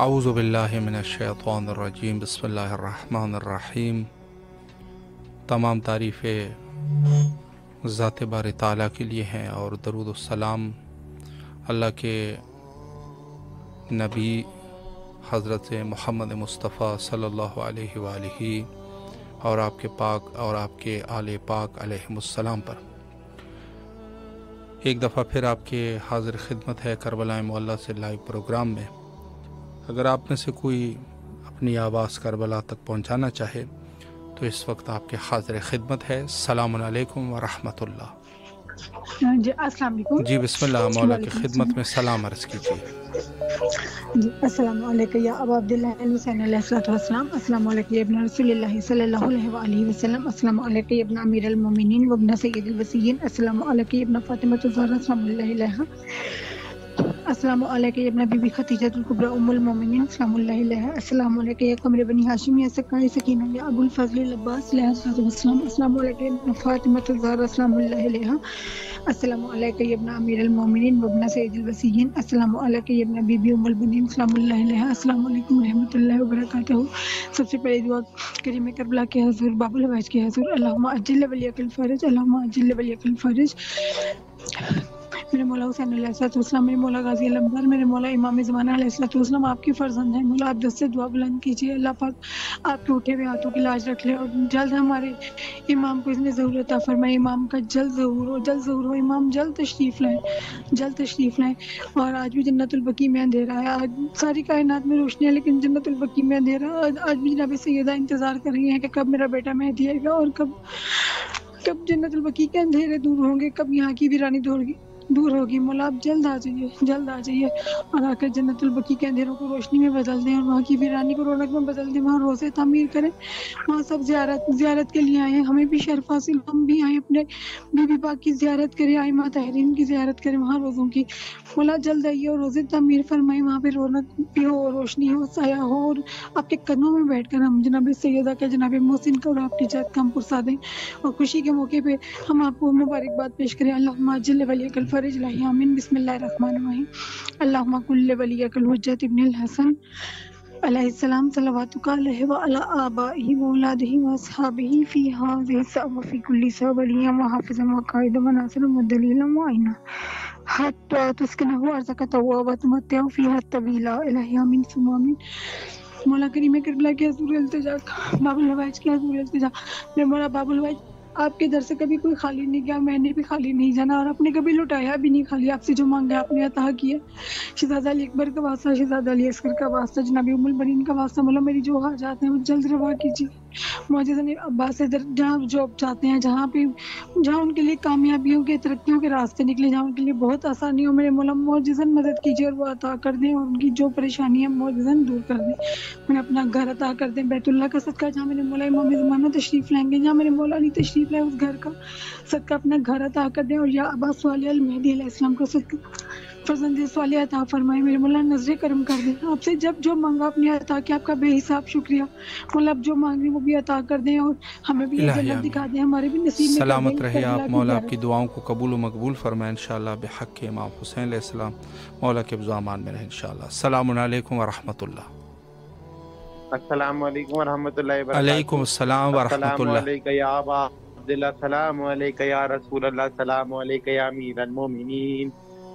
اعوذ باللہ من الشیطان الرجیم، بسم اللہ الرحمن الرحیم۔ تمام تعریفیں ذات بار تعالیٰ کے لیے ہیں اور درود السلام اللہ کے نبی حضرت محمد مصطفیٰ صلی اللہ علیہ وآلہ اور آپ کے پاک اور آپ کے آل پاک علیہم السلام پر۔ ایک دفعہ پھر آپ کے حاضر خدمت ہے کربلا معلیٰ سے لائیو پروگرام میں۔ اگر آپ میں سے کوئی اپنی آواز کربلا تک پہنچانا چاہے تو اس وقت آپ کے حاضر خدمت ہے۔ السلام علیکم ورحمۃ اللہ۔ جی السلام علیکم۔ جی بسم اللہ، مولا کی خدمت میں سلام عرض کیجیے۔ جی السلام علیکم یا ابا عبداللہ حسین علیہ الصلوۃ والسلام، السلام علیکم یا ابن رسول اللہ صلی اللہ علیہ وآلہ وسلم، السلام علیکم یا ابن امیر المومنین و ابن سید الوصیین، السلام علیکم یا ابن فاطمہ الزہرا سلام اللہ علیہا، السلام علیکم یا ابن بی بی خدیجہ الکبریٰ ام المومنین السلام اللہ علیہا، السلام علیکم یا قمر بنی ہاشم یا سکائے سکینہ یا ابو الفضل العباس علیہ السلام، السلام علیکم یا ابن فاطمہ الزہرا سلام اللہ علیہا، السلام علیکم یا ابن امیر المومنین و ابن سید الوصیین، السلام علیکم یا ابن بی بی ام البنین سلام اللہ علیہا، السلام علیکم ورحمۃ اللہ وبرکاتہ۔ سب سے پہلے دعا کریم کربلا کے حضور، باب الحوائج کے حضور، اللہم عجل ولیک الفرج، اللہم عجل ولیک الفرج۔ میرے مولا حسین علیہ السلام، میرے مولا غازی علمدار، میرے مولا امام زمانہ علیہ السلام آپ کی فرزند ہیں۔ مولا آپ دست سے دعا بلند کیجیے، اللہ پاک آپ کے اٹھے ہوئے ہاتھوں کی لاج رکھ لے اور جلد ہمارے امام کو اس نے ضرور عطا فرمائے، امام کا جلد ظہور ہو، امام جلد تشریف لائیں۔ اور آج بھی جنت البقیع میں اندھیرا ہے، آج ساری کائنات میں روشنی ہے لیکن جنت البقیع میں اندھیرا ہے۔ آج بھی جناب سیدہ انتظار کر رہی ہیں کہ کب میرا بیٹا مہدی آئے گا اور کب جنت البقیع کے اندھیرے دور ہوں گے، کب یہاں کی ویرانی دور ہوگی۔ مولا آپ جلد آ جائیے اور آ کر جنت البقیع کے اندھیروں کو روشنی میں بدل دیں اور وہاں کی ویرانی کو رونق میں بدل دیں، وہاں روزے تعمیر کریں، وہاں سب زیارت کے لیے آئے ہیں، ہمیں بھی شرف حاصل، ہم بھی آئیں اپنے بی بی پاک کی زیارت کریں، آئمہ طاہرین کی زیارت کریں وہاں روزوں کی۔ مولا جلد آئیے اور روزے تعمیر فرمائیں، وہاں پہ رونق بھی ہو، روشنی ہو، سایہ ہو، اور آپ کے قدموں میں بیٹھ کر ہم جناب سیدہ کا، جناب محسن کا اور آپ کی جات کا ہم پرسا دیں اور خوشی کے موقع پہ ہم آپ کو مبارکباد پیش کریں۔ اللہم عجل ولیک الفرج، الہی آمین۔ بسم اللہ الرحمن الرحیم۔ اللہم کل ولیک الحجۃ ابن الحسن علیہ السلام صلواتک علیہ وعلی آبائہ واولادہ واصحابہ فی ہذہ الساعۃ وفی کل ساعۃ ولیہ وحافظا وقائدا وناصرا ودلیلا معینا حتی تسکنہ ارضک طوعا وتمتع فیہا طویلا، الہی آمین ثم آمین۔ مولا کریم کربلا کے حضور التجا، باب الحوائج کے حضور التجا، میرے مولا باب الحوائج آپ کے در سے کبھی کوئی خالی نہیں گیا، میں نے بھی خالی نہیں جانا اور آپ نے کبھی لٹایا بھی نہیں خالی، آپ سے جو مانگا آپ نے عطا کیا۔ شہزادہ علی اکبر کا واسطہ، شہزادہ علی اصغر کا واسطہ، جناب ام البنین کا واسطہ، مولا میری جو حاجات ہیں وہ جلد روا کیجیے۔ معجزہ عباس سے جہاں جاب چاہتے ہیں، جہاں ان کے لیے کامیابیوں کے، ترقیوں کے راستے نکلے، جہاں ان کے لیے بہت آسانی ہو، میرے مولا معجزن مدد کیجیے اور وہ عطا کر دیں اور ان کی جو پریشانی ہے معجزن دور کر دیں، انہیں اپنا گھر عطا کر دیں، بیت اللہ کا صدقہ جہاں میرے مولا امام زمانہ تشریف لائیں گے، جہاں میرے مولا علی تشریف لائے اس گھر کا صدقہ اپنا گھر عطا کر دیں، اور یا ابا صالح المہدی علیہ السلام کا صدقہ فرزند صالح عطا فرمائے، میرے مولا نظر کرم کر دیں، آپ سے جب جو مانگا اپنے عطا کیا، آپ کا بے حساب شکریہ مولا، آپ جو مانگ رہے ہیں وہ بھی عطا کر دیں اور ہمیں بھی یہ جنت دکھا دیں، ہمارے بھی نصیب میں سلامت رہے آپ، مولا آپ کی دعاؤں کو قبول و مقبول فرمائے انشاءاللہ بحق امام حسین علیہ السلام، مولا کے امان میں رہے انشاءاللہ۔ السلام علیکم ورحمۃ اللہ۔ السلام علیکم ورحمۃ اللہ وبرکاتہ۔ علیکم السلام ورحمۃ السلام اللہ۔ علیکم یا ابا عبداللہ، السلام علیکم یا رسول اللہ، السلام علیکم یا امیر المومنین،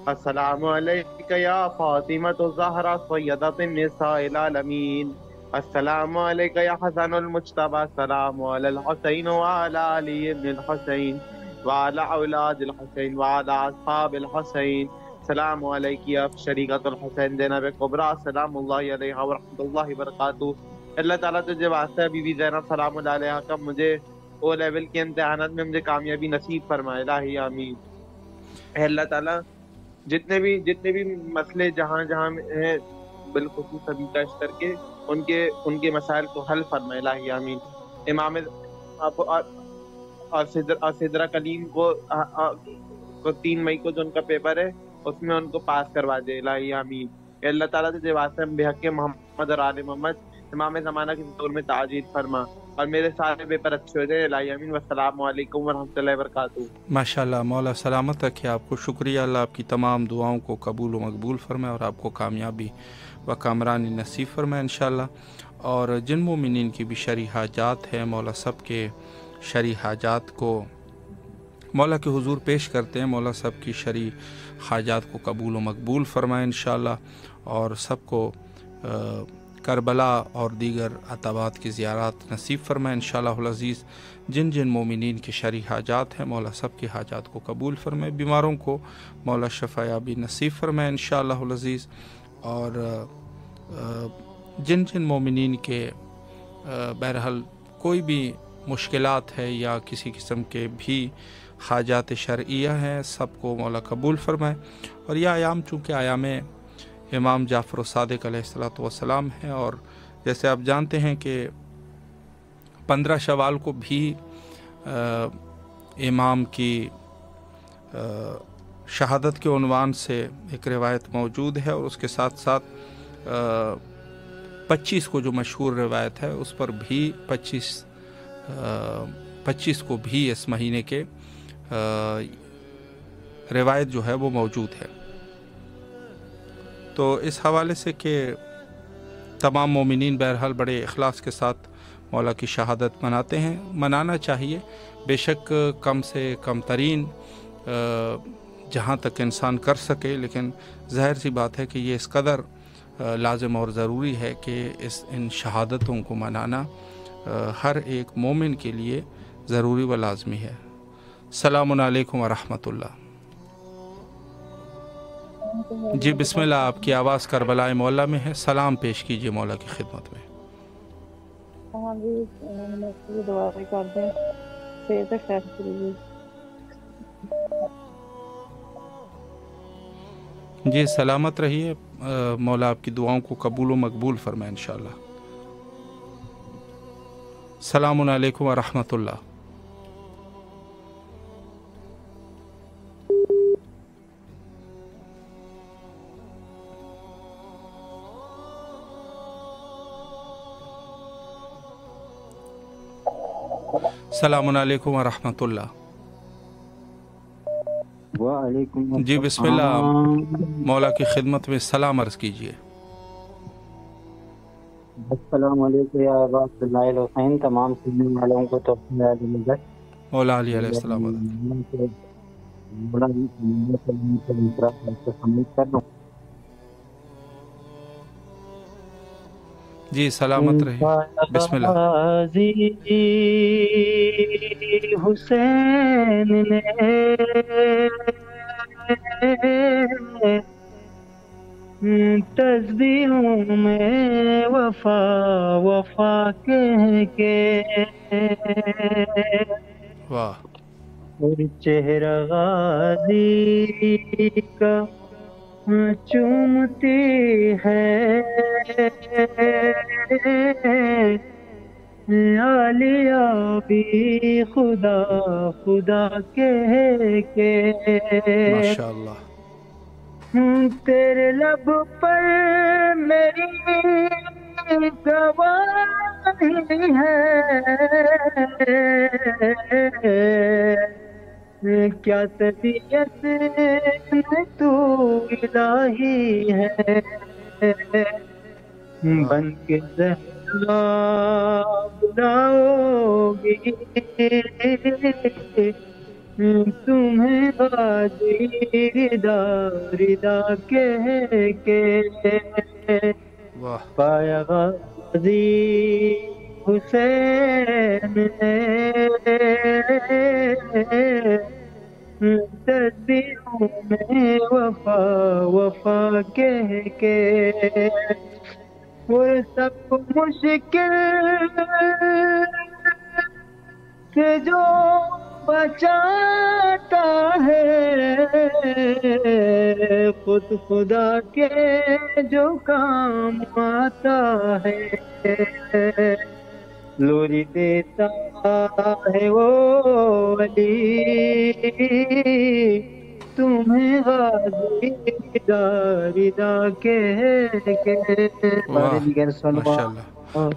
السلام علیکم یا فاطمہ الزہرا سیدۃ النساء العالمین، السلام علیکم یا حسن المجتبی، السلام علی الحسین وعلی علی ابن الحسین وعلی اولاد الحسین وعلی اصحاب الحسین، السلام علیکم یا شریکۃ الحسین زینب کبریٰ، السلام اللہ علیہ ورحمۃ اللہ وبرکاتہ۔ اللہ تعالیٰ تجھے واسطہ ہے بی بی زینب سلام اللہ علیہ کا، مجھے او لیول کے امتحانات میں مجھے کامیابی نصیب فرمائے، الہی آمین۔ اے اللہ تعالیٰ جتنے بھی مسئلے جہاں ہیں بالخصوص ابھی پیش کر کے ان کے مسائل کو حل فرمائے، الہی آمین۔ امام اور سدرہ کلیم کو 3 مئی کو جو ان کا پیپر ہے اس میں ان کو پاس کروا دے، الہی آمین۔ اے اللہ تعالیٰ تجھے واسطے بحق محمد اور آل محمد امام زمانہ کے دور میں تعجیل فرما اور میرے سارے پیپر اچھے ہو جائے، الہی آمین۔ والسلام علیکم ورحمۃ اللہ وبرکاتہ۔ ماشاءاللہ، مولا سلامت رکھے آپ کو، شکریہ، اللہ آپ کی تمام دعاؤں کو قبول و مقبول فرمائے اور آپ کو کامیابی و کامرانی نصیب فرمائے انشاءاللہ۔ اور جن مومنین کی بھی شرعی حاجات ہیں، مولا سب کے شرعی حاجات کو مولا کے حضور پیش کرتے ہیں، مولا سب کی شرعی حاجات کو قبول و مقبول فرمائے انشاءاللہ، اور سب کو کربلا اور دیگر عتبات کی زیارات نصیب فرمائے انشاءاللہ العزیز۔ جن جن مومنین کی شرعی حاجات ہیں، مولا سب کی حاجات کو قبول فرمائے، بیماروں کو مولا شفا یابی نصیب فرمائے انشاءاللہ العزیز۔ اور جن جن مومنین کے بہرحال کوئی بھی مشکلات ہے یا کسی قسم کے بھی حاجات شرعیہ ہیں، سب کو مولا قبول فرمائے۔ اور یہ ایام چونکہ ایام امام جعفر الصادق علیہ السلام ہیں، اور جیسے آپ جانتے ہیں کہ 15 شوال کو بھی امام کی شہادت کے عنوان سے ایک روایت موجود ہے، اور اس کے ساتھ ساتھ 25 کو جو مشہور روایت ہے اس پر بھی 25 کو بھی اس مہینے کے روایت جو ہے وہ موجود ہے۔ تو اس حوالے سے کہ تمام مومنین بہرحال بڑے اخلاص کے ساتھ مولا کی شہادت مناتے ہیں، منانا چاہیے، بے شک کم سے کم ترین جہاں تک انسان کر سکے، لیکن ظاہر سی بات ہے کہ یہ اس قدر لازم اور ضروری ہے کہ ان شہادتوں کو منانا ہر ایک مومن کے لیے ضروری و لازمی ہے۔ السلام علیکم ورحمۃ اللہ۔ جی بسم اللہ، آپ کی آواز کربلا مولا میں ہے، سلام پیش کیجئے مولا کی خدمت میں۔ ہاں جی، دعا کر دیں، جی سلامت رہیے، مولا آپ کی دعاؤں کو قبول و مقبول فرمائے انشاءاللہ۔ السلام علیکم ورحمۃ اللہ۔ السلام علیکم ورحمۃ اللہ۔ وعلیکم جی بسم اللہ، مولا کی خدمت میں سلام عرض کیجیے۔ السلام علیکم یا ابا عبداللہ الحسین، تمام سننے والوں کو مولا علی علیہ السلام جی سلامت رہے، بسم اللہ۔ حسین نے تسبیحوں میں وفا وفا کہہ کے واہ، چہرہ غازی کا چومتی ہے عالیہ بھی خدا خدا کہہ کے ماشاءاللہ۔ تیرے لب پر میری گواہی ہے، کیا طبیعت میں تو الہی ہے، بن کے زہرا بلاؤ گی تمہیں غازی رضا رضا کہہ کے، پایا غازی حسین نے تسبیحوں میں وفا وفا کہہ کے، وہ سب مشکل سے جو بچاتا ہے، خود خدا کے جو کام آتا ہے، لوری دیتا ہے وہ علی تمہیں غازی رضا رضا کہہ کے۔ ماشاءاللہ،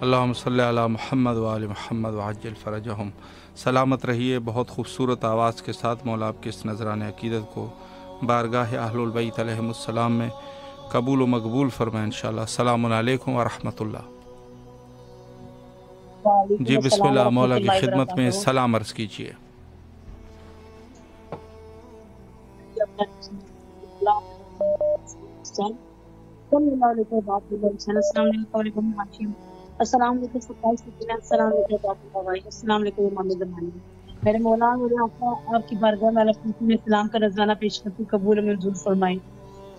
اللہم صلی علی محمد وآل محمد وعجل فرجہم۔ سلامت رہیے، بہت خوبصورت آواز کے ساتھ مولا آپ کے اس نذرانِ عقیدت کو بارگاہ اہل البیت علیہم السلام میں قبول و مقبول فرمائیں انشاءاللہ. السلام علیکم ورحمۃ اللہ. جی بسم اللہ, مولا کی خدمت میں سلام عرض کیجیے. السلام علیکم. میرے مولا میرے آقا آپ کی بارگاہ میں اسلام کا نذرانہ پیش کرتی قبول و منظور فرمائیں.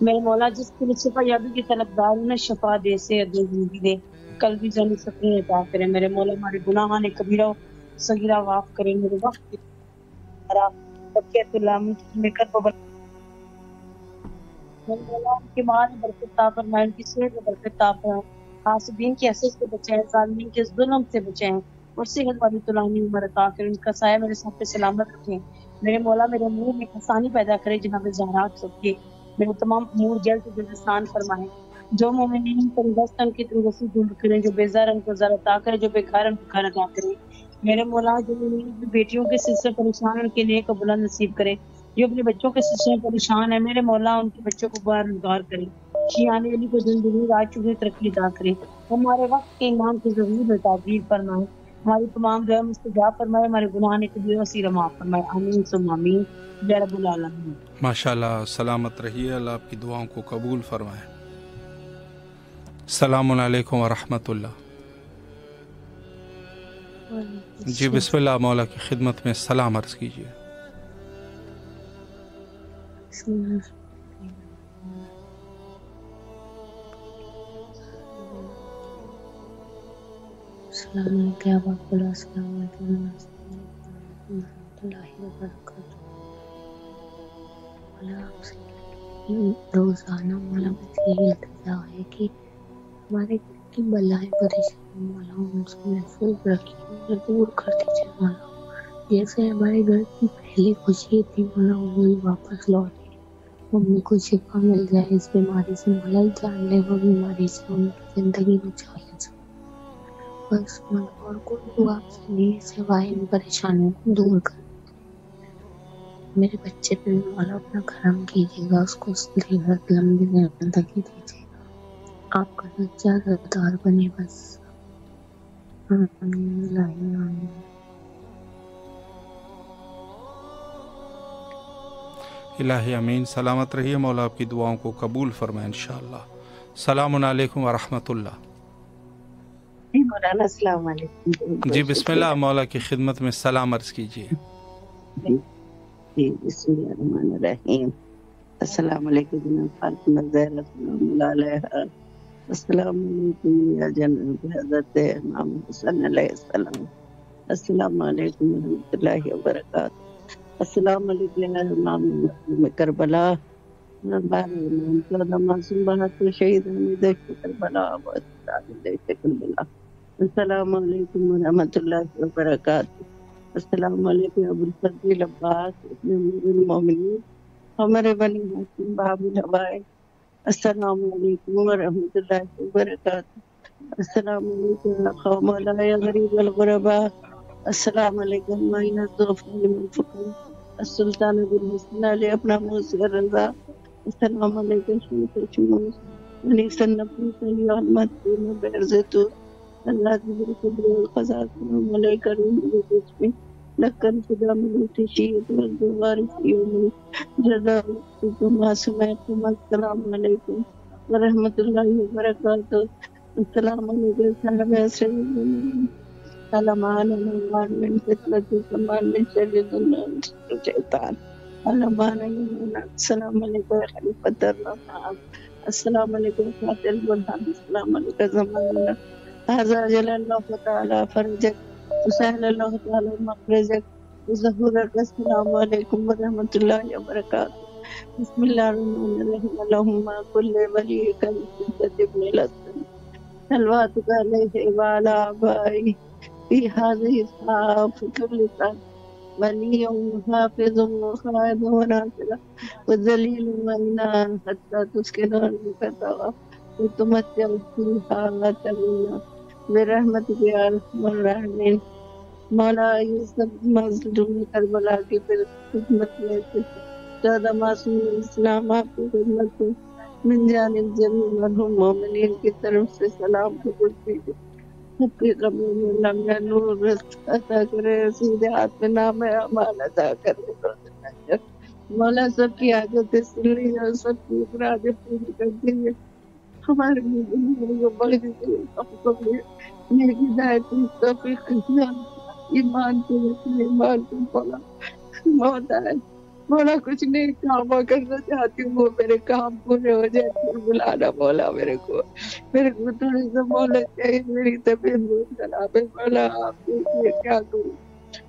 میرے مولا جس کے لیے شفا یابی کی طلبدار انہیں شفا دے سے زندگی دے, کل بھی جانی سکون عطا کرے. میرے مولا ہمارے گناہ نے کبیرہ صغیرہ معاف کرے. میرے وقت میں کر میرے مولا ان کی ماں نے برکت عطا فرمائے, ان کی صحت میں برکت عطا فرمائے, حاسدین کی حسد سے بچائیں, ظالمین کے ظلم سے بچائیں, اور صحت والی طولانی عمر عطا کریں. ان کا سایہ میرے ساتھ پہ سلامت رکھیں. میرے مولا میرے منہ میں آسانی پیدا کرے جناب زہرا سب کے. میرے تمام امور جلد سے جلد آسان فرمائیں. جو مومنین تندرست ان کی تندرستی دور کریں, جو بیزار ان کو زر عطا کرے, جو بیکار ان کو گھر عطا کرے. میرے مولا جو بیٹیوں کے سلسلے پریشان ان کے نیک و بلند نصیب کرے. جو اپنے بچوں کے سلسلے پریشان ہیں میرے مولا ان کے بچوں کو بار روزگار کرے. شیعان علی کو زندگی رات چکے ترقی عطا کرے. ہمارے وقت کے امام کی ضرور میں تعبیر فرمائے. ہماری تمام دعائیں مستجاب فرمائے. ہمارے گناہ نے کبیرہ وسیرہ معاف فرمائے. آمین ثم آمین یا رب العالمین. ماشاءاللہ, سلامت رہیے, اللہ آپ کی دعاؤں کو قبول فرمائے. السلام علیکم ورحمۃ اللہ. جی بسم اللہ, مولا کی خدمت میں سلام عرض کیجیے. السلام علیکم ورحمۃ اللہ. السلام علیکم ورحمۃ اللہ وبرکاتہ. روزانہ مولا بس یہی التجا ہے کہ ہمارے کی بلائیں پریشانی مولا ان سے محفوظ رکھیے, دور کر دیجیے مولا. جیسے ہمارے گھر کی پہلی خوشی تھی مولا وہی واپس لوٹے. ممی کو شفا مل جائے اس بیماری سے مولا, جان لے وہ بیماری سے, ان کی زندگی بچا لے جائے بس مولا. اور کوئی دعا آپ سے نہیں سوائے ان پریشانیوں کو دور کر. میرے بچے پہ مولا اپنا کرم کیجیے گا, اس کو صحت لمبی زندگی دیجیے گا, آپ کا سچا سردار بنے بس. آمین آمین. الہی امین. سلامت رہیے, مولا آپ کی دعاؤں کو قبول فرمائے انشاءاللہ. السلام علیکم ورحمۃ اللہ. مولانا السلام علیکم. جی بسم اللہ, مولا کی خدمت میں سلام عرض کیجیے. جی بسم اللہ الرحمن الرحیم. السلام علیکم جناب فاطمہ زہرا سلام اللہ علیہا. السلام علیکم یا جناب حضرت امام حسن علیہ السلام. السلام علیکم ورحمۃ اللہ وبرکاتہ. السلام علیکم امام کربلا, معصوم بہادر شہید حمید کربلا, کربلا. السلام علیکم ورحمۃ اللہ وبرکاتہ. السلام علیکم ابو الفضل عباس امیر المومنین, ہمارے بنی ہاشم باب الہوائے. السلام علیکم ورحمۃ اللہ وبرکاتہ. السلام علیکم قوم مولانا غریب الغرباء. السلام علیکم معین الضعفاء والفقراء السلطان ابو الحسن علی اپنا موسیٰ رضا. السلام علیکم شمس شموس انیس النبی صلی احمد بن بیرزتو اللہ جبر قدر القضاء. السلام علیکم بسم لکن خدا ملوتی شیعت والدوارث یوم جزا معصومیتم. السلام علیکم ورحمۃ اللہ وبرکاتہ. السلام علیکم صاحب اسرائیل. علمان علمان من فتنة الزمان من شر الشیطان. علمان علمان. السلام علیکم خلیفۃ الرحمن. السلام علیکم فاتح البرہان. السلام علیکم زماننا هذا جل اللہ تعالی فرجک وسهل اللہ تعالی مخرجک وظہورک. السلام علیکم ورحمۃ اللہ وبرکاتہ. بسم اللہ الرحمن الرحیم. اللہم کل ولیک الحجۃ ابن الحسن صلواتک علیہ وعلی آبائہ فی هذه الساعة في كل ساعة ولي وحافظ وقائد وناصر وذليل وإنان حتى تسكن المكتوى وتمتع فيها طويلا برحمتك يا أرحم الراحمين. مولا یہ سب مظلوم کربلا کی خدمت میں زیادہ معصوم اسلام آپ کی خدمت میں من جانب جمیع مرحوم مومنین کی طرف سے سلام قبول کیجیے. سب کے قبر میں اللہ میاں نور عطا کرے، سیدھے ہاتھ میں نام اعمال عطا کرے. مولا سب کی حاجتیں سن لی اور سب کی مرادیں پوری کر دیجیے. ہمارے لیے کو بڑھ دیجیے، نیک ہدایت کی توفیق دیجیے. ایمان کو رکھنے، ایمان کو پڑھا. مولا کچھ نہیں کام کرنا چاہتی ہوں، وہ میرے کام پورے ہو جائے پھر بلانا. مولا میرے کو تھوڑی سا مولا چاہیے، میری طبیعت بہت خراب ہے. مولا آپ دیکھیے کیا کروں،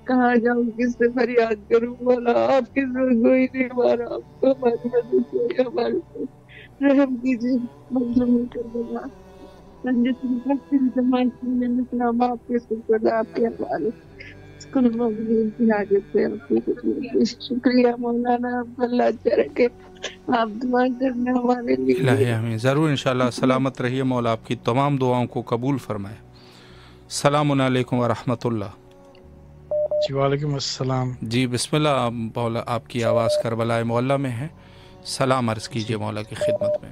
کہاں جاؤں، کس سے فریاد کروں. مولا آپ کے ساتھ کوئی نہیں ہمارا، آپ کو ہماری مدد کیجیے، ہمارے پر رحم کیجیے. مظلوم کر دینا سنجتن کرتے ہیں تمام چیزیں اسلام آپ کے سپرد، آپ کے حوالے. کل مغلوب کی حاجت سے آپ کی شکریہ مولانا. آپ اللہ اچھا رکھے، آپ دعا کرنا ہمارے لیے. الہی آمین. ضرور انشاءاللہ. سلامت رہیے. مولا آپ کی تمام دعاؤں کو قبول فرمائے. السلام علیکم ورحمۃ اللہ. جی وعلیکم السلام. جی بسم اللہ. مولا آپ کی آواز کربلا معلیٰ میں ہے. سلام عرض کیجیے مولا کی خدمت میں.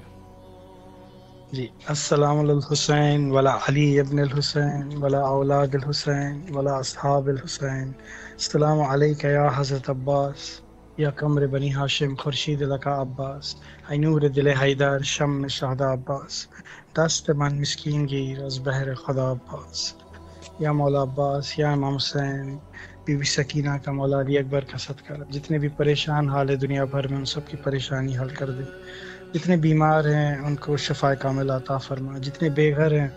جی السلام علی الحسین ولا علی ابن الحسین ولا اولاد الحسین ولا اصحاب الحسین. السلام علیک یا حضرت عباس، یا قمر بنی ہاشم خورشید لقا عباس، ای نور دل حیدر شم شہدا عباس، دست من مسکین گیر از بحر خدا عباس. یا مولا عباس، یا امام حسین، بی بی سکینہ کا مولا علی اکبر کا صدقہ، جتنے بھی پریشان حال ہے دنیا بھر میں ان سب کی پریشانی حل کر دے. جتنے بیمار ہیں ان کو شفا کامل عطا فرما. جتنے بے گھر ہیں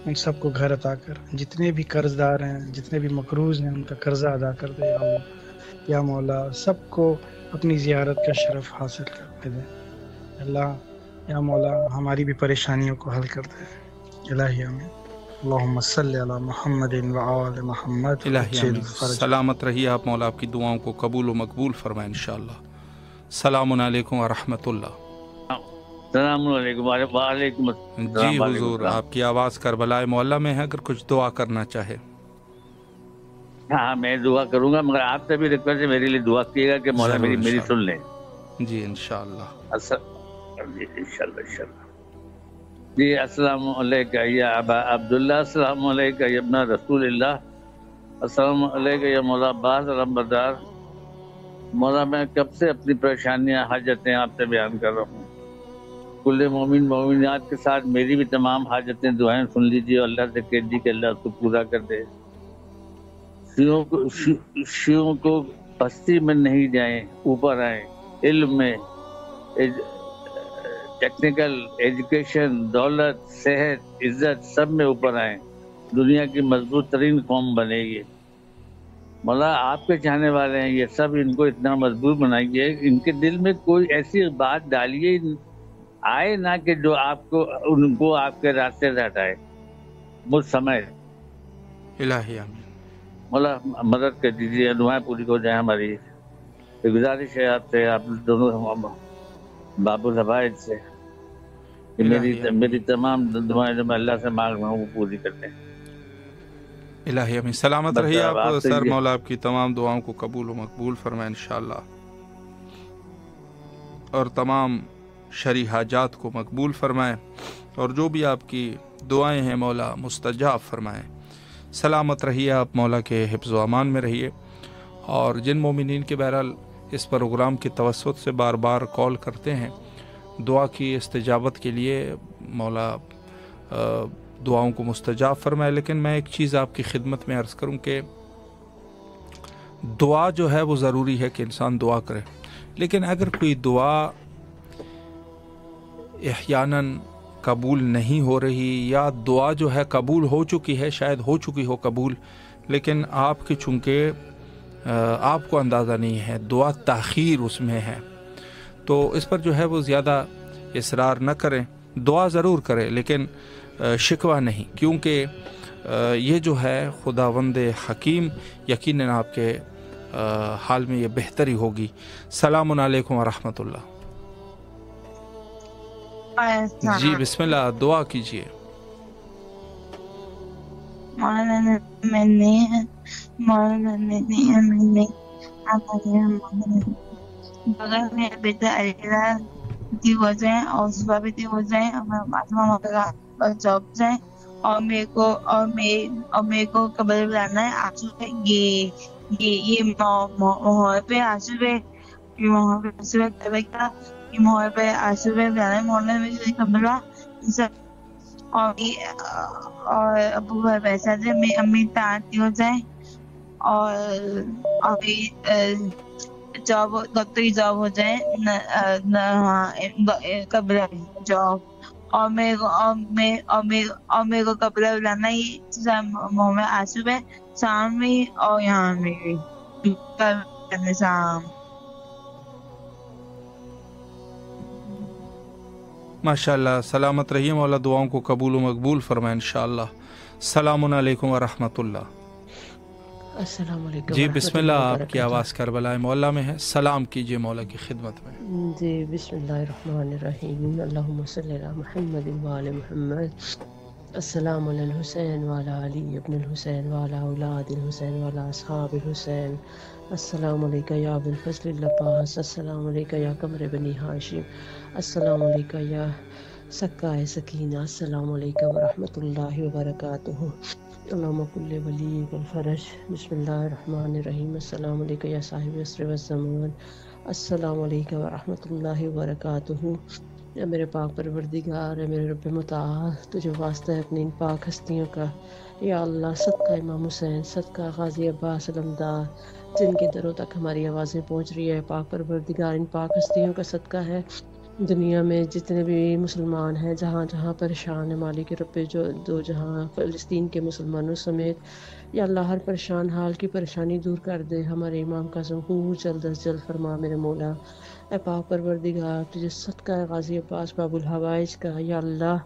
ان سب کو گھر عطا کر. جتنے بھی قرض دار ہیں، جتنے بھی مقروض ہیں، ان کا قرضہ ادا کر دے. یا مولا سب کو اپنی زیارت کا شرف حاصل کر دے. اللہ یا مولا ہماری بھی پریشانیوں کو حل کر دے. الہی آمین. اللہم صلی علی محمد و آل محمد. الہی آمین. سلامت رہیے آپ. مولا آپ کی دعاؤں کو قبول و مقبول فرمائے انشاءاللہ. السلام علیکم ورحمۃ اللہ. السلام علیکم. وعلیکم السلام. جی حضور آپ کی آواز کربلا معلیٰ میں ہے، اگر کچھ دعا کرنا چاہے. ہاں میں دعا کروں گا، مگر آپ سے بھی ریکویسٹ ہے میرے لیے دعا کیے گا کہ مولا میری سن لیں. جی انشاءاللہ. انشاءاللہ. جی السلام علیکم یا ابا عبداللہ، السلام علیکم یا ابن رسول اللہ، السلام علیکم یا مولا عباس علمبردار. مولا میں کب سے اپنی پریشانیاں حاجتیں آپ سے بیان کر رہا ہوں. کل مومن مومنات کے ساتھ میری بھی تمام حاجتیں دعائیں سن لیجیے. اللہ سے کہہ کہ اللہ اس کو پورا کر دے. شیعوں کو پستی میں نہیں جائیں، اوپر آئیں. علم میں، ٹیکنیکل، ایجوکیشن، دولت، صحت، عزت سب میں اوپر آئیں. دنیا کی مضبوط ترین قوم بنے گی. مولا آپ کے چاہنے والے ہیں، یہ سب ان کو اتنا مضبوط بنائیے. ان کے دل میں کوئی ایسی بات ڈالیے آئے نہ کہ جو آپ کو ان کو آپ کے راستے سے ہٹائے. مجھ سمے الہی آمین. مولا مدد کر دیجیے، دعائیں پوری ہو جائیں. ہماری گزارش ہے آپ سے، آپ دونوں باب الحبائج سے، میری تمام دعائیں جو میں اللہ سے مانگ رہا ہوں وہ پوری کرتے ہیں. الہی آمین. سلامت رہیے آپ سر. مولا آپ کی تمام دعاؤں کو قبول و مقبول فرمائے انشاءاللہ، اور تمام شرعی حاجات کو مقبول فرمائے، اور جو بھی آپ کی دعائیں ہیں مولا مستجاب فرمائے. سلامت رہیے آپ. مولا کے حفظ و امان میں رہیے. اور جن مومنین کے بہرحال اس پروگرام کی توسط سے بار بار کال کرتے ہیں دعا کی استجابت کے لیے، مولا دعاؤں کو مستجاب فرمائے. لیکن میں ایک چیز آپ کی خدمت میں عرض کروں کہ دعا جو ہے وہ ضروری ہے کہ انسان دعا کرے، لیکن اگر کوئی دعا احیاناً قبول نہیں ہو رہی، یا دعا جو ہے قبول ہو چکی ہے، شاید ہو چکی ہو قبول، لیکن آپ کی چونکہ آپ کو اندازہ نہیں ہے، دعا تاخیر اس میں ہے، تو اس پر جو ہے وہ زیادہ اصرار نہ کریں. دعا ضرور کریں لیکن شکوہ نہیں، کیونکہ یہ جو ہے خداوند حکیم یقیناً آپ کے حال میں یہ بہتری ہوگی. السلام علیکم ورحمۃ اللہ. جی بسم اللہ، دعا کیجیے. بھی ہو جائیں اور صبح بھی ہو جائیں اور میں جاب جائیں اور میرے کو قبر بلانا ہے آج یہ محور پہ آصف ہے یہ محور پہ آصف ہے قبر کا یہ محور پہ آصف ہے بلانا ہے محور میں قبر اور ابو بھائی پیسہ دے میں امی تعاتی ہو جائیں اور ابھی جاب ڈاکٹری جاب ہو جائے قبر جاب اور میرے کو قبر بلانا یہ محمد آصف ہے شام میں اور یہاں میں شام ماشاءاللہ سلامت رہیے مولا دعاؤں کو قبول و مقبول فرمائے انشاءاللہ السلام علیکم ورحمۃ اللہ السلام علیکم جی بسم اللہ آپ کی آواز کربلا مولا میں ہے سلام کیجئے مولا کی خدمت میں جی بسم اللہ الرحمن الرحیم اللہم صلی علی محمد وعلی محمد السلام علی الحسین وعلی علی ابن الحسین وعلی اولاد الحسین وعلی اصحاب الحسین السلام علیکہ یا ابو الفضل العباس السلام علیکہ یا قمر بنی ہاشم السلام علیکہ یا سکائے سکینہ السلام علیکم ورحمۃ اللہ وبرکاتہ اللہم کل ولیک الفرج بسم اللہ الرحمن الرحیم السلام علیکم یا صاحب عصر والزمان السلام علیکم ورحمۃ اللہ وبرکاتہ یا میرے پاک پروردگار ہے میرے رب مطاع تجھے واسطہ ہے اپنی ان پاک ہستیوں کا یا اللہ صدقہ امام حسین صدقہ غازی عباس علمدار جن کے دروں تک ہماری آوازیں پہنچ رہی ہے پاک پروردگار ان پاک ہستیوں کا صدقہ ہے دنیا میں جتنے بھی مسلمان ہیں جہاں جہاں پریشان ہیں مالک رب جو دو جہاں فلسطین کے مسلمانوں سمیت یا اللہ ہر پریشان حال کی پریشانی دور کر دے ہمارے امام کا ظہور جلد از جلد فرما میرے مولا اے پاک پروردگار تجھے صدقہ غازی عباس باب الحوائج کا یا اللہ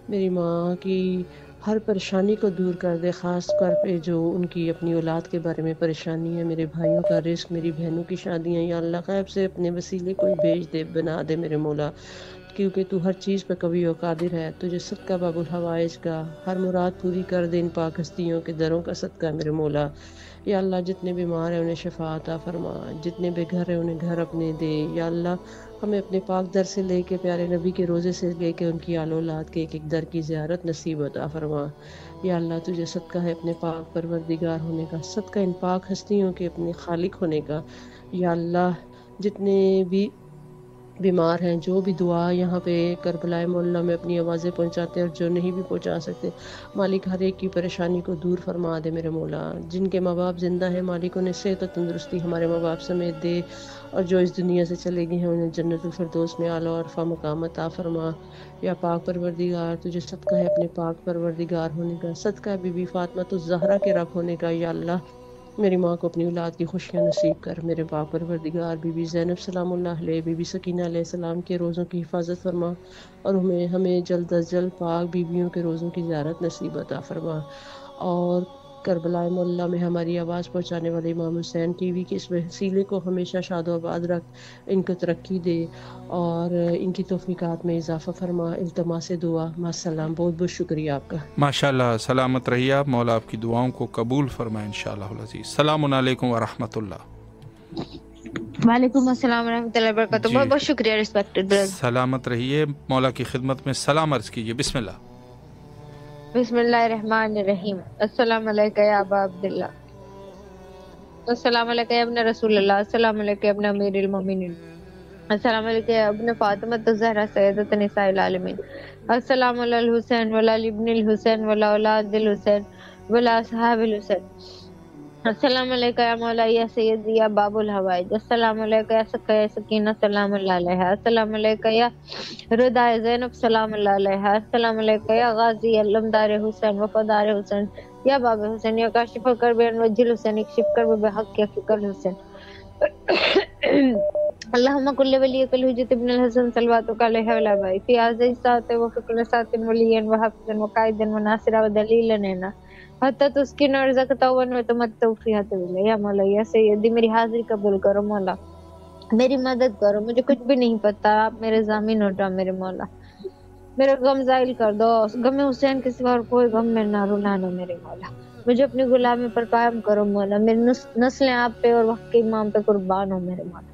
میری ماں کی ہر پریشانی کو دور کر دے خاص طور پہ جو ان کی اپنی اولاد کے بارے میں پریشانی ہے میرے بھائیوں کا رزق میری بہنوں کی شادیاں یا اللہ غیب سے اپنے وسیلے کوئی بھیج دے بنا دے میرے مولا کیونکہ تو ہر چیز پہ قوی و قادر ہے تجھے صدقہ باب الحوائج کا ہر مراد پوری کر دے ان پاک ہستیوں کے دروں کا صدقہ میرے مولا یا اللہ جتنے بیمار ہیں انہیں شفا عطا فرما جتنے بے گھر ہیں انہیں گھر اپنے دے یا اللہ ہمیں اپنے پاک در سے لے کے پیارے نبی کے روزے سے لے کے ان کی آل اولاد کے ایک ایک در کی زیارت نصیب عطا فرما یا اللہ تجھے صدقہ ہے اپنے پاک پروردگار ہونے کا صدقہ ان پاک ہستیوں کے اپنے خالق ہونے کا یا اللہ جتنے بھی بیمار ہیں جو بھی دعا یہاں پہ کربلا معلیٰ میں اپنی آوازیں پہنچاتے ہیں اور جو نہیں بھی پہنچا سکتے مالک ہر ایک کی پریشانی کو دور فرما دے میرے مولا جن کے ماں باپ زندہ ہیں مالک انہیں صحت و تندرستی ہمارے ماں باپ سمیت دے اور جو اس دنیا سے چلے گئے ہیں انہیں جنت الفردوس میں اعلیٰ اور عرفہ مقام عطا فرما یا پاک پروردگار تجھے صدقہ ہے اپنے پاک پروردگار ہونے کا صدقہ ہے بی بی فاطمہ الزہرا کے رب ہونے کا یا اللہ میری ماں کو اپنی اولاد کی خوشیاں نصیب کر میرے پاک پروردگار بی بی زینب سلام اللہ علیہ بی بی سکینہ علیہ السلام کے روزوں کی حفاظت فرما اور ہمیں جلد از جلد پاک بیویوں کے روزوں کی زیارت نصیب عطا فرما اور کربلا معلیٰ میں ہماری آواز پہنچانے والے امام حسین ٹی وی کے اس وسیلے کو ہمیشہ شاد و آباد رکھ ان کو ترقی دے اور ان کی توفیقات میں اضافہ فرما التماس دعا ماسلام بہت بہت شکریہ آپ کا ماشاءاللہ سلامت رہیے آپ مولا آپ کی دعاؤں کو قبول فرمائے انشاءاللہ العزیز السلام علیکم ورحمۃ اللہ وعلیکم السلام ورحمۃ اللہ وبرکاتہ بہت بہت شکریہ ریسپیکٹڈ برادر سلامت رہیے مولا کی خدمت میں سلام عرض کیجیے بسم اللہ بسم اللہ الرحمن الرحیم السلام علیکم یا ابا عبداللہ السلام علیکم یا ابن رسول اللہ السلام علیکم یا ابن امیر المومنین السلام علیکم یا ابن فاطمہ الزہرا سیدۃ نساء العالمین السلام علی الحسین وعلی علی ابن الحسین وعلی اولاد الحسین وعلی اصحاب الحسین السلام علیکم یا مولا یا سیدی یا باب الحوائج السلام علیکم یا سکہ سکینہ سلام اللہ علیہ السلام علیکم یا رضا زینب سلام اللہ علیہ السلام علیکم یا غازی علمدار حسین وفادار حسین یا باب حسین یا کاشف کرب وجل حسین اکشف کرب بحق یا فکر حسین اللہم کل ولیک الحجت ابن الحسن صلواتک علیہ وعلی آبائہ فی هذه الساعة وفکر ساعة ولیا وحافظا وقائدا وناصرا ودلیلا نینا حتی تسکن ارزقتا وتمتع فیہا طویلا یا مولا یا سیدی میری حاضری قبول کرو مولا میری مدد کرو مجھے کچھ بھی نہیں پتا آپ میرے ضامن ہو جاؤ میرے مولا میرا غم زائل کر دو غم حسین کے سوا کوئی غم میں نہ رلانا میرے مولا مجھے اپنی غلامی پر قائم کرو مولا میری نسلیں آپ پہ اور وقت کے امام پہ قربان ہو میرے مولا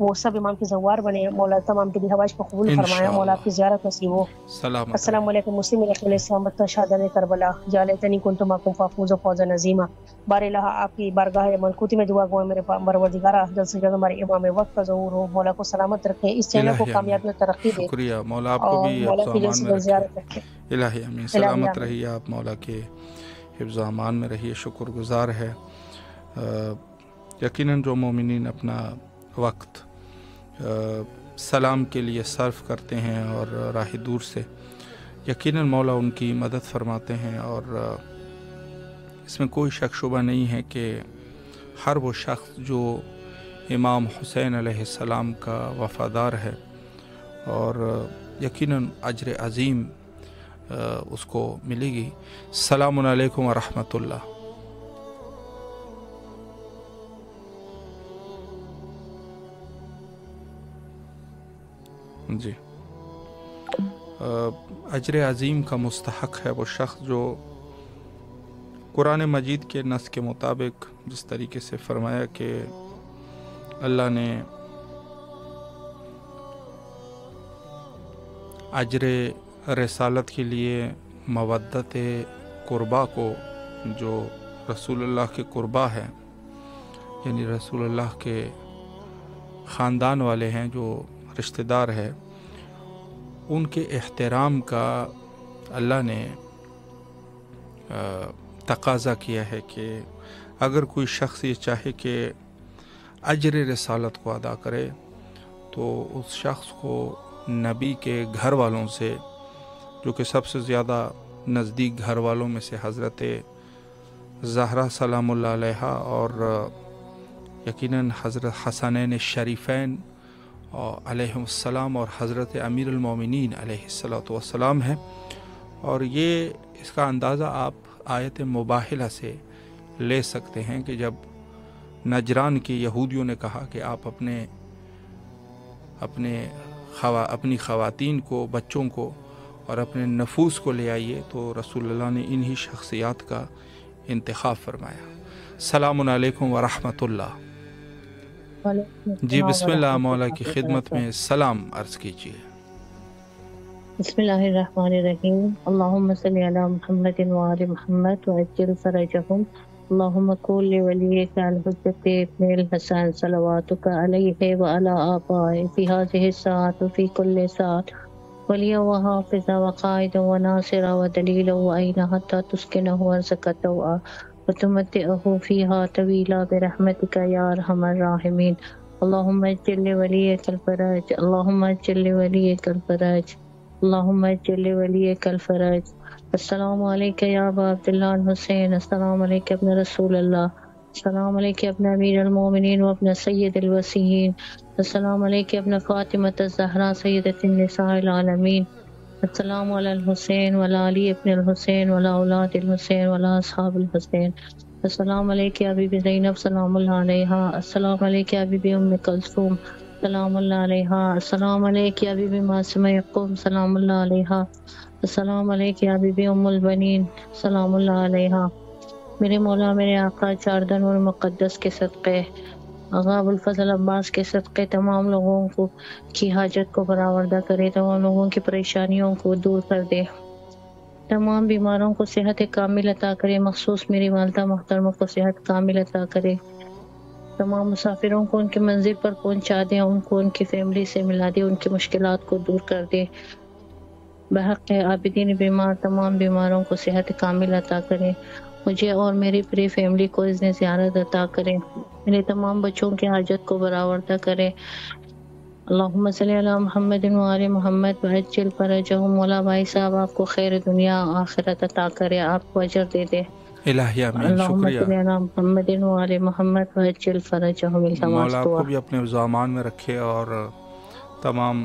وہ سب امام کے زوار بنے. مولا تمام کے ہواج کو قبول فرمایا. مولا آپ کی زیارت نصیب ہو. السلام علیکم مسلم اخوان اسلام شہداء کربلا جعلتنی کنت معکم فافوز فوزا عظیما. بار الہ آپ کی بارگاہ ملکوتی میں دعا گو میرے پروردگارہ جلد سے جلد ہمارے امام وقت کا ظہور ہو. مولا کو سلامت رکھے, اس چینل کو کامیابی اور ترقی دے. شکریہ مولا, آپ کو بھی مولا کی جلد سے جلد زیارت رکھے. الہی امین. سلامت رہیے آپ, مولا کے حفظ و امان میں رہیے. شکر گزار ہے. یقیناً جو مومنین اپنا وقت سلام کے لیے صرف کرتے ہیں اور راہ دور سے, یقیناً مولا ان کی مدد فرماتے ہیں. اور اس میں کوئی شک شبہ نہیں ہے کہ ہر وہ شخص جو امام حسین علیہ السلام کا وفادار ہے, اور یقیناً اجر عظیم اس کو ملے گی. السلام علیکم ورحمۃ اللہ. جی, اجر عظیم کا مستحق ہے وہ شخص جو قرآن مجید کے نص کے مطابق جس طریقے سے فرمایا کہ اللہ نے اجر رسالت کے لیے مودت قربا کو, جو رسول اللہ کے قربا ہیں, یعنی رسول اللہ کے خاندان والے ہیں, جو رشتہ دار ہے, ان کے احترام کا اللہ نے تقاضا کیا ہے کہ اگر کوئی شخص یہ چاہے کہ اجر رسالت کو ادا کرے تو اس شخص کو نبی کے گھر والوں سے, جو کہ سب سے زیادہ نزدیک گھر والوں میں سے حضرت زہرا سلام اللہ علیہا اور یقیناً حضرت حسنین شریفین علیہ السلام اور حضرت امیر المومنین علیہ السلام ہے. اور یہ اس کا اندازہ آپ آیت مباہلہ سے لے سکتے ہیں کہ جب نجران کے یہودیوں نے کہا کہ آپ اپنی خواتین کو, بچوں کو اور اپنے نفوس کو لے آئیے, تو رسول اللہ نے انہی شخصیات کا انتخاب فرمایا. السلام علیکم ورحمۃ اللہ. جی بسم اللہ, مولا کی خدمت میں سلام عرض کیجیے. بسم اللہ الرحمن الرحیم. اللہم صلی علی محمد وآل محمد وعجل فرجہم. اللہم کن لولیک الحجۃ ابن الحسن صلواتک علیہ وعلی آبائہ فی ہذہ الساعۃ وفی کل ساعۃ ولیہ وحافظہ وقائدہ وناصرہ ودلیلہ وعینہ حتی تسکنہ ارضک طوعا وتمتعہ فیہا طویلا برحمتک یا ارحم الراحمین. اللہم اجعل لولیک الفرج, اللہم اجعل لولیک الفرج, اللہم اجعل لولیک الفرج. السلام علیکہ یا ابا عبداللہ الحسین, السلام علیکہ ابن رسول اللہ, السلام علیکہ ابن امیر المومنین و ابن سید الوسیین, السلام علیکہ ابن فاطمۃ الزہرا سیدۃ النساء العالمین. السلام علی الحسین وعلی علی ابن الحسین وعلی اولاد الحسین وعلی اصحاب الحسین. السلام علیکہ یا بیبی زینب سلام اللہ علیہا, السلام علیکہ یا بیبی ام کلثوم سلام اللہ علیہا, السلام علیکہ یا بیبی معصومہ یعقوب سلام اللہ علیہا, السلام علیکہ یا بیبی ام البنین سلام اللہ علیہا. میرے مولا میرے آقا چاردن اور مقدس کے صدقے, آغا ابوالفضل عباس کے صدقے تمام لوگوں کو کی حاجت کو برآوردہ کرے, تمام لوگوں کی پریشانیوں کو دور کر دے, تمام بیماروں کو صحت کامل عطا کرے, مخصوص میری والدہ محترمہ کو صحت کامل عطا کرے, تمام مسافروں کو ان کی منزل پر پہنچا دے, ان کو ان کی فیملی سے ملا دے, ان کی مشکلات کو دور کر دے. بحق عابدین بیمار تمام بیماروں کو صحت کامل عطا کرے, مجھے اور میری پوری فیملی کو اذن زیارت عطا کرے, میرے تمام بچوں کی حاجت کو برآوردہ کرے. اللہم صلی علی محمد وآل محمد وعجل فرجہم. مولا بھائی صاحب آپ کو خیر دنیا آخرت عطا کرے, آپ کو اجر دے دے. الہی آمین. اللہم شکریہ. صلی علی محمد وآل محمد وعجل فرجہم. مولا کو بھی اپنے زامان میں رکھے, اور تمام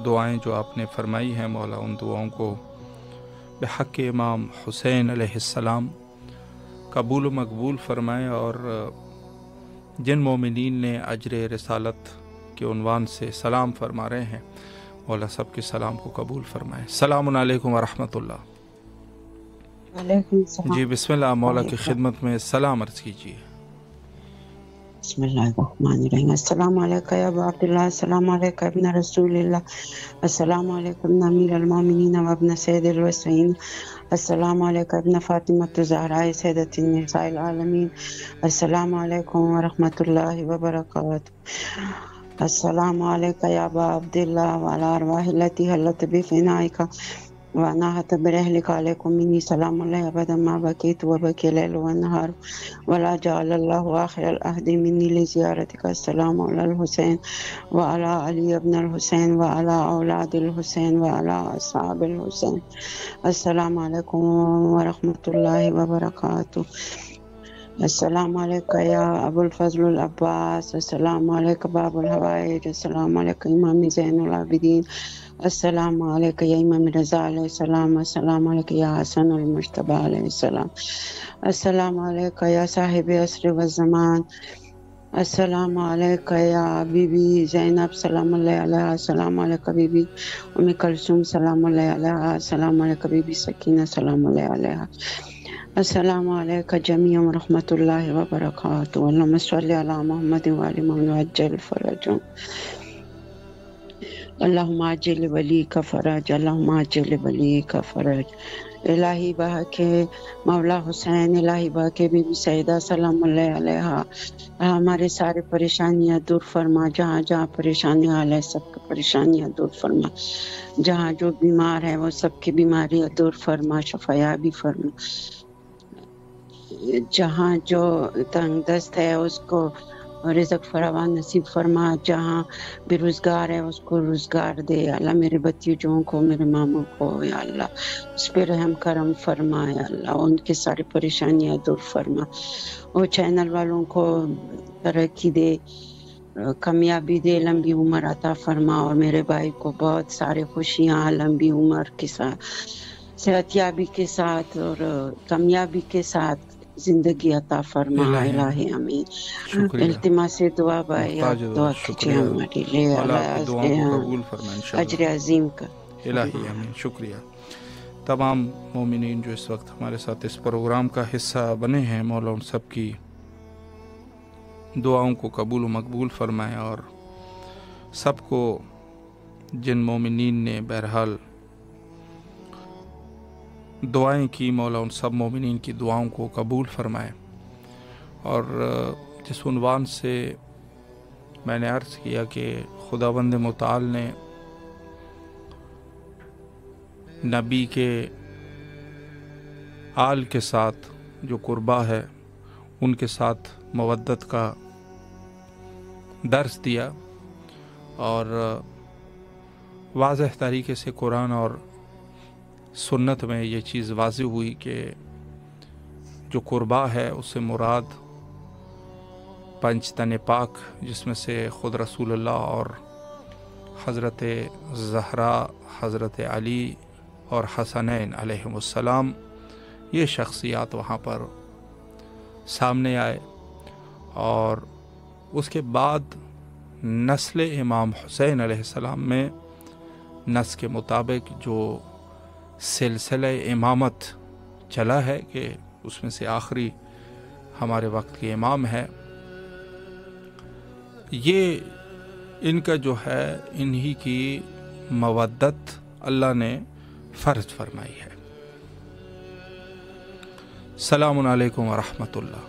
دعائیں جو آپ نے فرمائی ہیں مولا ان دعاؤں کو بحق امام حسین علیہ السلام قبول و مقبول فرمائے, اور جن مومنین نے اجر رسالت کے عنوان سے سلام فرما رہے ہیں مولا سب کے سلام کو قبول فرمائے. السلام علیکم ورحمۃ اللہ. وعلیکم السلام. جی بسم اللہ, مولا کی خدمت میں سلام عرض کیجیے. بسم اللہ الرحمن الرحیم. السلام علیکم یا ابا عبداللہ، السلام علیکم ابن رسول اللہ، السلام علیکم ابن امیر المومنین و ابن سید الوسعین، السلام علیکم ابن فاطمۃ الزہراء سیدۃ النساء العالمین، السلام علیکم ورحمۃ اللہ وبرکاتہ. السلام علیکم یا ابا عبداللہ وعلی ارواح التی حلت بفنائک وناحت برحلک علیکم منی سلام اللہ ابدا ما بقیت وبقی اللیل والنہار ولا جعل اللہ آخر العہد منی لزیارتک. السلام علی الحسین وعلی علی ابن الحسین وعلی اولاد الحسین وعلی اصحاب الحسین. السلام علیکم ورحمۃ اللہ وبرکاتہ. السلام علیکم یا ابو الفضل العباس، السلام علیکم باب الحوائج، السلام علیکم امام زین العابدین، السلام علیکم یا امام رضا علیہ السلام، السلام علیکم یا حسن المجتبی علیہ السلام، السلام علیکم یا صاحب عصر والزمان، السلام علیکم یا بی بی زینب سلام اللہ علیہ، السلام علیکم بی بی ام کلثوم سلام اللہ علیہ، السلام علیکم بی بی سکینہ سلام اللہ علیہ. السلام علیکم جمیعا ورحمۃ اللہ وبرکاتہ. اللہم صلی علی محمد وعلی محمد وعجل فرجهم. اللہم عجل ولی کا فرج، اللہم عجل ولی کا فرج. الہی بہا کے مولا حسین، الہی بہا کے بی بی سیدہ سلام اللہ علیہ ہمارے سارے پریشانیاں دور فرما، جہاں جہاں پریشانیاں ہے سب کی پریشانیاں دور فرما، جہاں جو بیمار ہے وہ سب کی بیماریاں دور فرما، شفایابی فرما، جہاں جو تنگ دست ہے اس کو رزق فراوان نصیب فرما، جہاں بے روزگار ہے اس کو روزگار دے. اللہ میرے بتیجوں کو، میرے ماموں کو یا اللہ اس پہ رحم کرم فرما، یا اللہ ان کی ساری پریشانیاں دور فرما. وہ چینل والوں کو ترقی دے، کامیابی دے، لمبی عمر عطا فرما، اور میرے بھائی کو بہت سارے خوشیاں لمبی عمر کے ساتھ، صحت یابی کے ساتھ اور کامیابی کے ساتھ زندگی عطا فرما. الہی امین. التماس دعا بھائی آپ دعا کیجیے ہمارے لیے، اللہ اجر عظیم کا. الہی امین. شکریہ. تمام مومنین جو اس وقت ہمارے ساتھ اس پروگرام کا حصہ بنے ہیں، مولا ان سب کی دعاؤں کو قبول و مقبول فرمائے، اور سب کو جن مومنین نے بہرحال دعائیں کی، مولا ان سب مومنین کی دعاؤں کو قبول فرمائے. اور جس عنوان سے میں نے عرض کیا کہ خداوند متعال نے نبی کے آل کے ساتھ جو قربا ہے ان کے ساتھ مودت کا درس دیا، اور واضح طریقے سے قرآن اور سنت میں یہ چیز واضح ہوئی کہ جو قربا ہے اس سے مراد پنج تن پاک، جس میں سے خود رسول اللہ اور حضرت زہرا، حضرت علی اور حسنین علیہم السلام، یہ شخصیات وہاں پر سامنے آئے. اور اس کے بعد نسل امام حسین علیہ السلام میں نس کے مطابق جو سلسلہ امامت چلا ہے کہ اس میں سے آخری ہمارے وقت کے امام ہے، یہ ان کا جو ہے انہی کی مودت اللہ نے فرض فرمائی ہے. السلام علیکم ورحمۃ اللہ.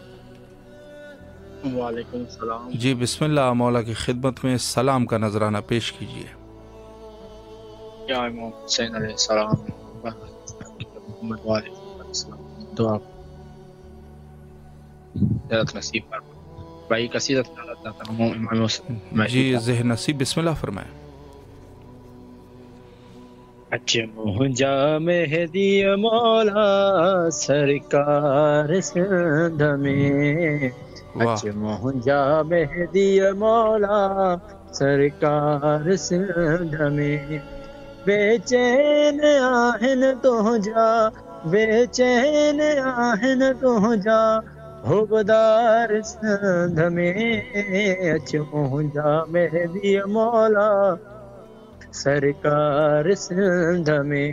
وعلیکم السلام. جی بسم اللہ، مولا کی خدمت میں سلام کا نذرانہ پیش کیجیے. یا امام حسین علیہ السلام، محمد علیہ السلام، دعا زیارت نصیب فرما. بھائی قصیدہ تلاوت کرتا ہوں امام حسین. جی ذہن نصیب، بسم اللہ فرمائیں. اچھا جا مہدی مولا سرکار سندھ میں، اچھا جا مہدی مولا سرکار سندھ میں، بے چین آہن تو جا، بے چین آہن تو جا حبدار سندھ میں، اچھا جا مہدی مولا سرکار سندھ میں،